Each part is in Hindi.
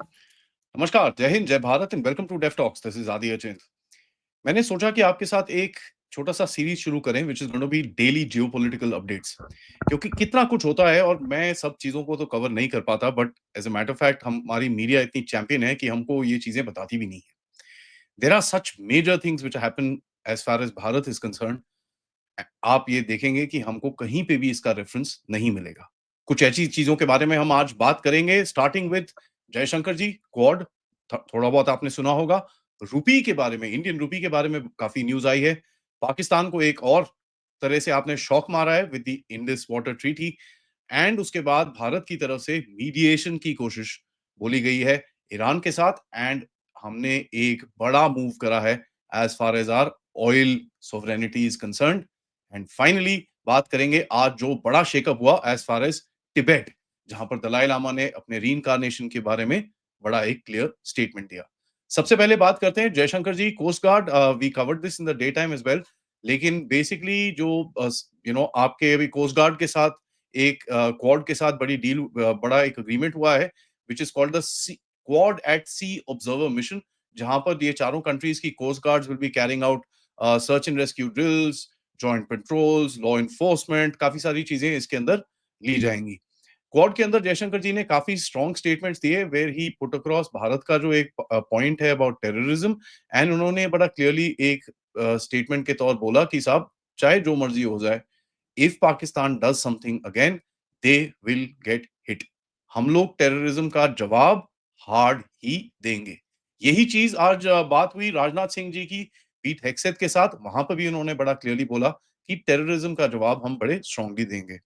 नमस्कार, जय हिंद, जय Bharat and welcome to deaf talks. This is Adi Achint. मैंने सोचा कि आपके साथ एक छोटा-सा सीरीज शुरू करें which is going to be daily geopolitical updates. क्योंकि कितना कुछ होता है और मैं सब चीज़ों को तो कवर नहीं कर पाता, but as a matter of fact हमारी मीडिया इतनी चैंपियन है कि हमको ये चीज़ें बताती भी नहीं है। There are such major things which happen as far as Bharat is concerned. आप ये देखेंगे कि हमको कहीं पे भी इसका रेफरेंस नहीं मिलेगा। कुछ ऐसी चीज़ों के बारे में हम आज बात करेंगे, starting with Jaishankar ji, Quad. थोड़ा बहुत आपने सुना होगा। रूपी के बारे में, इंडियन रूपी के बारे में काफ़ी न्यूज़ आई है। पाकिस्तान को एक और तरह से आपने शॉक मारा है with the Indus water treaty. And उसके बाद भारत की तरफ से मीडिएशन की कोशिश बोली गई है ईरान के साथ। एंड हमने एक बड़ा मूव करा है as far as our oil sovereignty is concerned. And finally बात करेंगे आज जो बड़ा शेकअप हुआ एज फार एज टिबेट, जहां पर दलाई लामा ने अपने रीइंकार्नेशन के बारे में बड़ा एक क्लियर स्टेटमेंट दिया। सबसे पहले बात करते हैं Jaishankar ji, coast guard. We covered this in the day time as well. लेकिन बेसिकली जो आपके अभी कोस्ट गार्ड के साथ एक क्वाड के साथ बड़ी डील, बड़ा एक एग्रीमेंट हुआ है which is called the Quad at sea observer mission, जहां पर ये चारों कंट्रीज की coast guards will be carrying out search and rescue drills, joint patrols, law enforcement, काफी सारी चीजें इसके अंदर ली जाएंगी। क्वाड के अंदर जयशंकर जी ने काफी स्ट्रॉन्ग स्टेटमेंट्स दिए where he put across Bharat का जो एक पॉइंट है अबाउट टेररिज्म। एंड उन्होंने बड़ा क्लियरली एक स्टेटमेंट के तौर बोला कि साहब, चाहे जो मर्जी हो जाए, if Pakistan does something again, they will get hit. हम लोग टेररिज्म का जवाब हार्ड ही देंगे। यही चीज आज बात हुई राजनाथ सिंह जी की पीट हेक्सेथ के साथ। वहां पर भी उन्होंने बड़ा क्लियरली बोला कि टेररिज्म का जवाब हम बड़े स्ट्रांगली देंगे।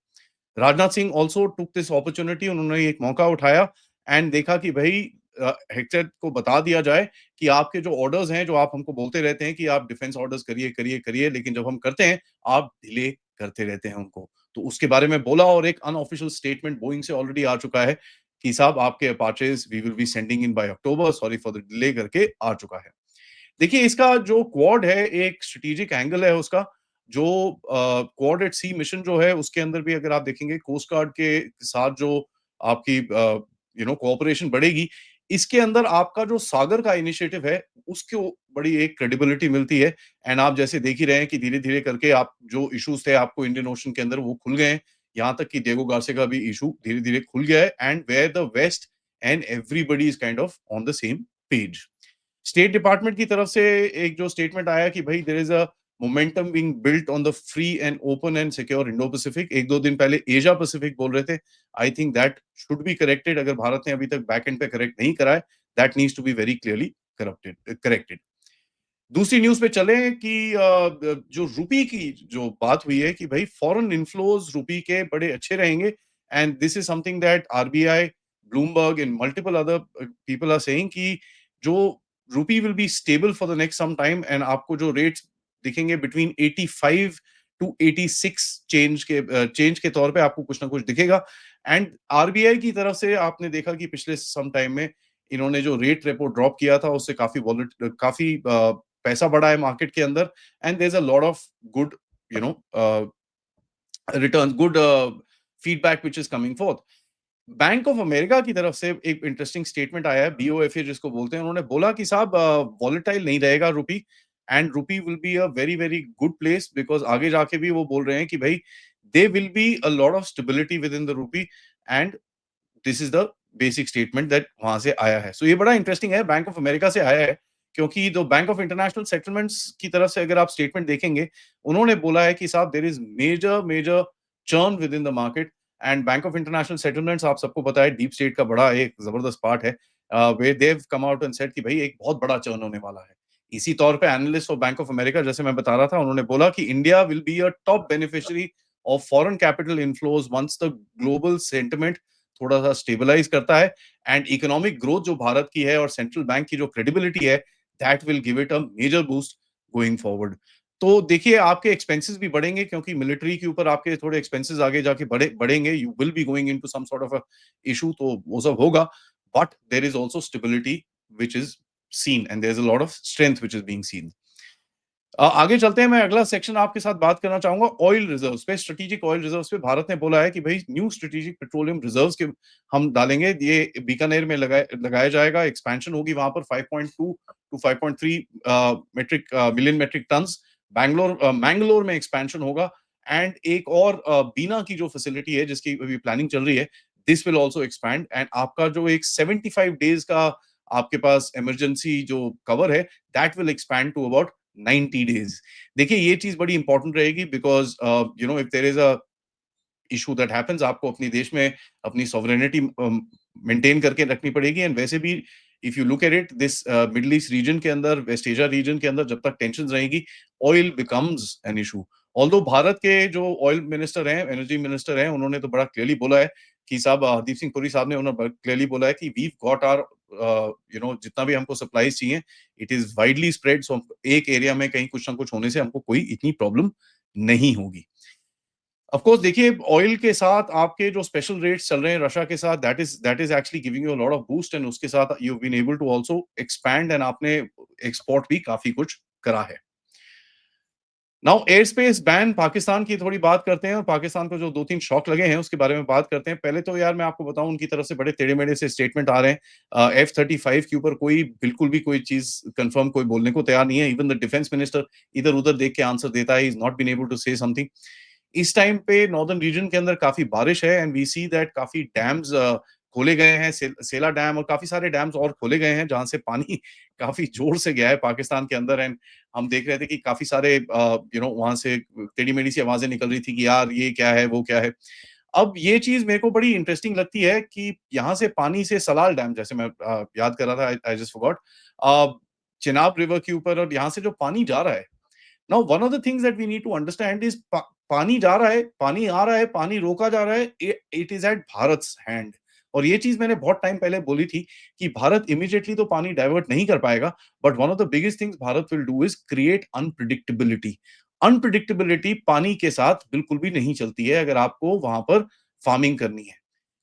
Rajnath Singh also took this opportunity, उन्होंने एक मौका उठाया एंड देखा कि भाई हेक्सेथ को बता दिया जाए कि आपके जो ऑर्डर्स हैं, जो आप हमको बोलते रहते हैं कि आप डिफेंस ऑर्डर्स करिए करिए करिए, लेकिन जब हम करते हैं आप डिले करते रहते हैं उनको। तो उसके बारे में बोला और एक अनऑफिशियल स्टेटमेंट बोइंग से ऑलरेडी आ चुका है कि साहब आपके Apaches we will be sending in by October, sorry for the delay करके आ चुका है। देखिए, इसका जो क्वाड है एक स्ट्रेटेजिक एंगल है उसका। जो क्वाड एट सी मिशन जो है उसके अंदर भी अगर आप देखेंगे कोस्ट गार्ड के साथ जो आपकी कोऑपरेशन बढ़ेगी। इसके अंदर आपका जो सागर का इनिशिएटिव है उसको बड़ी एक क्रेडिबिलिटी मिलती है। एंड आप जैसे देख ही रहे हैं कि धीरे धीरे करके आप जो इश्यूज थे आपको इंडियन ओशन के अंदर वो खुल गए हैं। यहाँ तक कि डेगो गार्से का भी इशू धीरे धीरे खुल गया है and where the west and everybody is kind of on the same page. State department की तरफ से एक जो स्टेटमेंट आया कि भाई there is a momentum being built on the free and open and secure Indo Pacific. एक दो दिन पहले एशिया पैसिफिक बोल रहे थे। I think that should be corrected. अगर भारत ने अभी तक बैक एंड पे करेक्ट नहीं करा है, that needs to be very clearly corrected. दूसरी न्यूज पे चले कि जो रुपी की जो बात हुई है कि भाई फॉरेन इन्फ्लोज रुपी के बड़े अच्छे रहेंगे। And this is something that RBI, Bloomberg and multiple other people are saying कि जो rupee will be stable for the next some time. And आपको जो रेट्स दिखेंगे बिटवीन 85 टू 86 चेंज के तौर पे आपको कुछ ना कुछ दिखेगा। एंड आरबीआई की तरफ से आपने देखा कि पिछले सम टाइम में इन्होंने जो रेट रेपो ड्रॉप किया था उससे काफी पैसा बढ़ा है मार्केट के अंदर। And there is a lot of good you know return, good feedback which is coming forth. Bank of America की तरफ से एक इंटरेस्टिंग स्टेटमेंट आया है, बीओएफए जिसको बोलते हैं। उन्होंने बोला कि साहब वॉलेटाइल नहीं रहेगा rupee and rupee will be a very very good place, because आगे जाके भी वो बोल रहे हैं कि भाई they will be a lot of stability with in the rupee. And this is the basic statement that वहां से आया है। सो ये बड़ा इंटरेस्टिंग है, बैंक ऑफ अमेरिका से आया है। क्योंकि जो बैंक ऑफ इंटरनेशनल सेटलमेंट्स की तरफ से अगर आप स्टेटमेंट देखेंगे, उन्होंने बोला है कि साहब there is major major churn within the market. And Bank of International Settlements आप सबको पता है डीप स्टेट का बड़ा एक जबरदस्त पार्ट है। वे देव कम आउट एंड सेड कि भाई एक बहुत बड़ा चर्न होने वाला है। इसी तौर पे analyst of Bank of America, जैसे मैं बता रहा था, उन्होंने बोला कि India will be a top beneficiary of foreign capital inflows once the global sentiment थोड़ा सा स्टेबलाइज करता है। एंड इकोनॉमिक ग्रोथ जो भारत की है और सेंट्रल बैंक की जो क्रेडिबिलिटी है, that will give it a major boost going forward. तो देखिए, आपके एक्सपेंसेस भी बढ़ेंगे क्योंकि मिलिट्री के ऊपर आपके थोड़े एक्सपेंसेस आगे जाके बढ़ेंगे। You will be going into some sort of a issue, तो वो सब होगा। But there is also stability which is seen and there is a lot of strength which is being seen. आगे चलते हैं, मैं अगला सेक्शन आपके साथ बात करना चाहूँगा ऑयल रिजर्व्स पे, स्ट्रेटेजिक ऑयल रिजर्व्स पे। भारत ने बोला है कि भई न्यू स्ट्रेटेजिक पेट्रोलियम रिजर्व्स के हम डालेंगे, ये बीकानेर में लगाया जाएगा, एक्सपेंशन होगी वहाँ पर 5.2 to 5.3 million metric tonnes. Mangalore में एक्सपेंशन होगा एंड एक और बीना की जो फैसिलिटी है जिसकी अभी प्लानिंग चल रही है, this will also expand and आपका जो एक 75 डेज़ का आपके पास इमरजेंसी जो कवर है, that will expand to about 90 days. देखिए ये चीज बड़ी इंपॉर्टेंट रहेगी because if there is a issue that happens, आपको अपनी देश में अपनी सॉवरेनिटी मेंटेन करके रखनी पड़ेगी। एंड वैसे भी if you look at it, this middle east region के अंदर, वेस्ट एशिया रीजन के अंदर जब तक टेंशन रहेगी, oil becomes an issue. Although Bharat के जो ऑयल मिनिस्टर हैं, एनर्जी मिनिस्टर हैं, उन्होंने तो बड़ा क्लियरली बोला है कि साहब, हरदीप सिंह पुरी साहब ने उन्होंने क्लियरली बोला है कि वी गॉट आर जितना भी हमको सप्लाईज चाहिए, इट इज वाइडली स्प्रेड। सो एक एरिया में कहीं कुछ ना कुछ होने से हमको कोई इतनी प्रॉब्लम नहीं होगी। ऑफ कोर्स देखिए, ऑयल के साथ आपके जो स्पेशल रेट्स चल रहे हैं रशिया के साथ, that is actually giving you a lot of boost and उसके साथ you been able to also expand and आपने एक्सपोर्ट भी काफी कुछ करा है। Now air space ban, Pakistan की थोड़ी बात करते हैं और पाकिस्तान को जो 2-3 शॉक लगे हैं उसके बारे में बात करते हैं। पहले तो यार मैं आपको बताऊं, उनकी तरफ से बड़े टेढ़े-मेढ़े से स्टेटमेंट आ रहे हैं। F-35 के ऊपर कोई बिल्कुल भी कोई चीज़ कंफर्म कोई बोलने को तैयार नहीं है। इवन द डिफेंस मिनिस्टर इधर-उधर देख के आंसर देता है, he is not been able to say something. इस टाइम पे नॉर्दर्न रीजन के अंदर काफी बारिश है एंड वी सी दैट काफी डैम्स खोले गए हैं, सेला डैम और काफी सारे डैम्स और खोले गए हैं जहां से पानी काफी जोर से गया है पाकिस्तान के अंदर। एंड हम देख रहे थे कि काफी सारे वहां से टेढ़ी मेढ़ी सी आवाजें निकल रही थी कि यार ये क्या है, वो क्या है। अब ये चीज मेरे को बड़ी इंटरेस्टिंग लगती है कि यहाँ से पानी से सलाल डैम, जैसे मैं याद कर रहा था, I just forgot, Chenab river के ऊपर, और यहाँ से जो पानी जा रहा है, now one of the things that we need to understand is पानी जा रहा है, पानी आ रहा है, पानी रोका जा रहा है, इट इज एट भारत's हैंड। और ये चीज मैंने बहुत टाइम पहले बोली थी कि भारत इमीडिएटली तो पानी डाइवर्ट नहीं कर पाएगा, but one of the biggest things Bharat will do is create unpredictability. Unpredictability पानी के साथ बिल्कुल भी नहीं चलती है अगर आपको वहां पर फार्मिंग करनी है।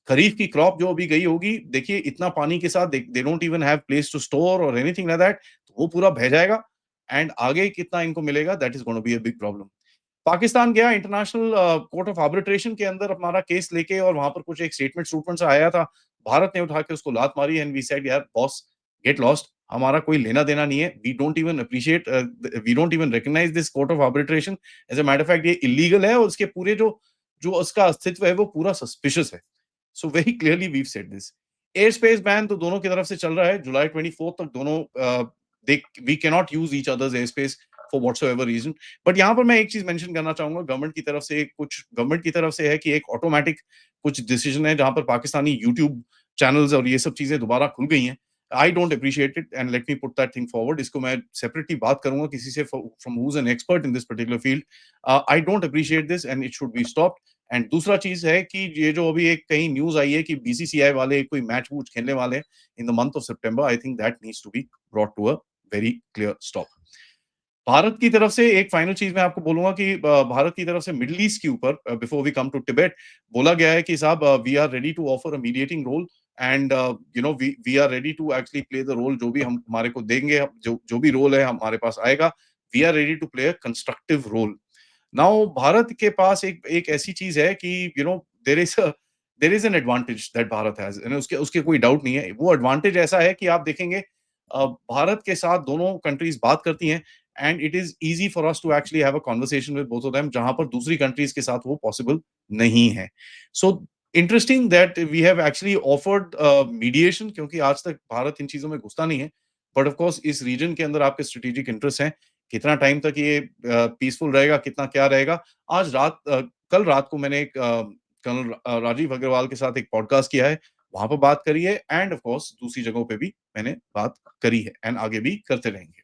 खरीफ की क्रॉप जो अभी गई होगी, देखिए इतना पानी के साथ they don't even have place to store और एनीथिंग लाइक दैट, तो वो पूरा बह जाएगा एंड आगे कितना इनको मिलेगा, that is gonna be a big problem. Pakistan गया इंटरनेशनल कोर्ट ऑफ आर्बिट्रेशन के अंदर हमारा केस लेके और वहां पर कुछ एक स्टेटमेंट स्टूटमेंट सा आया था। भारत ने उठा के उसको लात मारी एंड वी सेड यार बॉस, गेट लॉस्ट, हमारा कोई लेना देना नहीं है। We don't even recognise this court of arbitration. As a matter of fact ये इलीगल है और उसके पूरे जो जो उसका अस्तित्व है वो पूरा सस्पिशियस है। So very clearly we've said this. Air space ban तो दोनों की तरफ से चल रहा है, जुलाई 24 तक दोनों दे we can not use each others air space for whatsoever reason. But यहाँ पर मैं एक चीज मेंशन करना चाहूंगा, गवर्नमेंट की तरफ से है कि एक ऑटोमेटिक कुछ डिसीजन है जहां पर पाकिस्तानी यूट्यूब चैनल्स और ये सब चीजें दोबारा खुल गई हैं। I don't appreciate it and let me put that thing forward. इसको मैं सेपरेटली बात करूंगा किसी से from who is an expert in this particular field. I don't appreciate this and it should be stopped. And दूसरा चीज है कि ये जो अभी एक कहीं न्यूज आई है कि बीसीसीआई वाले कोई मैच वूच खेलने वाले हैं in the month of September, I think that needs to be brought to a very clear stop. Bharat की तरफ से एक फाइनल चीज मैं आपको बोलूंगा कि भारत की तरफ से मिडिल ईस्ट के ऊपर, before we come to Tibet, बोला गया है कि साहब we are ready to offer a mediating role and we are ready to actually play the role. जो भी हम हमारे को देंगे, जो जो भी रोल है हमारे पास आएगा, we are ready to play a constructive role. Now Bharat के पास एक एक ऐसी चीज है कि there is an advantage that Bharat has, उसके उसके कोई डाउट नहीं है। वो एडवांटेज ऐसा है कि आप देखेंगे भारत के साथ दोनों कंट्रीज बात करती हैं and it is easy for us to actually have a conversation with both of them, जहां पर दूसरी कंट्रीज के साथ वो पॉसिबल नहीं है। So interesting that we have actually offered mediation, क्योंकि आज तक भारत इन चीजों में घुसता नहीं है। बट ऑफ कोर्स इस रीजन के अंदर आपके स्ट्रेटेजिक इंटरेस्ट हैं, कितना टाइम तक ये पीसफुल रहेगा, कितना क्या रहेगा। कल रात को मैंने एक कर्नल राजीव अग्रवाल के साथ एक पॉडकास्ट किया है, वहां पर बात करी है एंड ऑफ कोर्स दूसरी जगहों पे भी मैंने बात करी है एंड आगे भी करते रहेंगे।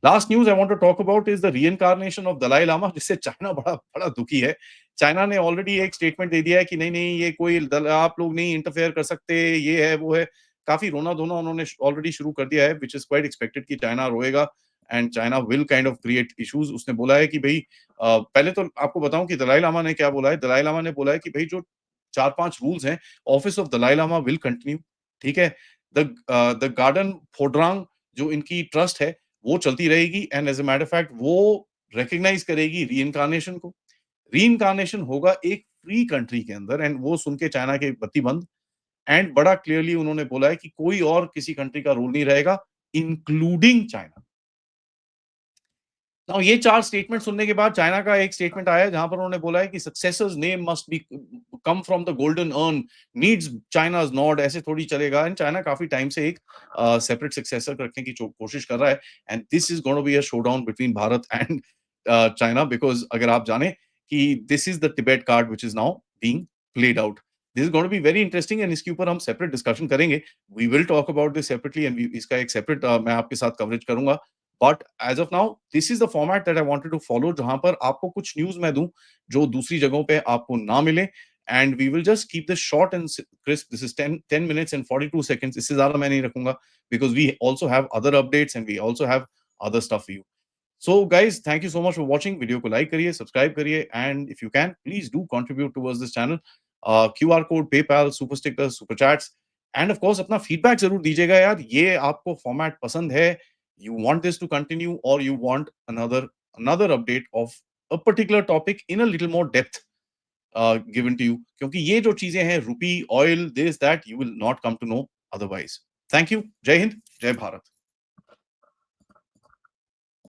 Last news I want to talk about is the reincarnation of Dalai Lama, जिससे चाइना बड़ा बड़ा दुखी है। चाइना ने ऑलरेडी एक स्टेटमेंट दे दिया है कि नहीं नहीं, ये कोई आप लोग नहीं इंटरफेयर कर सकते, ये है वो है। काफी रोना धोना उन्होंने ऑलरेडी शुरू कर दिया है, विच इज क्वाइट एक्सपेक्टेड कि चाइना रोएगा and China will kind of create issues. उसने बोला है कि भाई पहले तो आपको बताऊं कि दलाई लामा ने क्या बोला है। दलाई लामा ने बोला है कि भाई जो 4-5 रूल्स हैं, office of Dalai Lama will continue. ठीक है। द गार्डन फोड्रांग जो इनकी ट्रस्ट है, वो चलती रहेगी and as a matter of fact वो रिकॉग्नाइज़ करेगी रीइन्कार्नेशन को। रीइन्कार्नेशन होगा एक फ्री कंट्री के अंदर एंड वो सुन के चाइना के बत्ती बंद एंड बड़ा क्लियरली उन्होंने बोला है कि कोई और किसी कंट्री का रोल नहीं रहेगा, इंक्लूडिंग चाइना। नाउ ये 4 स्टेटमेंट सुनने के बाद चाइना का एक स्टेटमेंट आया है जहां पर उन्होंने बोला है कि successor's name must be come from the golden urn needs China's nod ऐसे थोड़ी चलेगा एंड चाइना काफी टाइम से एक सेपरेट सक्सेसर रखने की कोशिश कर रहा है and this is going to be a showdown between Bharat and China because अगर आप जाने कि this is the Tibet card which is now being played out this is going to be very interesting and इसके ऊपर हम सेपरेट डिस्कशन करेंगे we will talk about this separately and इसका एक सेपरेट मैं आपके साथ कवरेज करूंगा but as of now this is the format that I wanted to follow जहां पर आपको कुछ न्यूज मैं दूं जो दूसरी जगहों पे आपको ना मिले and we will just keep this short and crisp this is 10 minutes and 42 seconds इससे ज्यादा मैं नहीं रखूंगा because we also have other updates and we also have other stuff for you so guys thank you so much for watching video को लाइक करिए सब्सक्राइब करिए and if you can please do contribute towards this channel QR code PayPal super stickers super chats end of course अपना फीडबैक जरूर दीजिएगा यार ये आपको फॉर्मेट पसंद है you want this to continue or you want another update of a particular topic in a little more depth given to you क्योंकि ये जो चीजें हैं rupee oil this that you will not come to know otherwise thank you Jai Hind जय भारत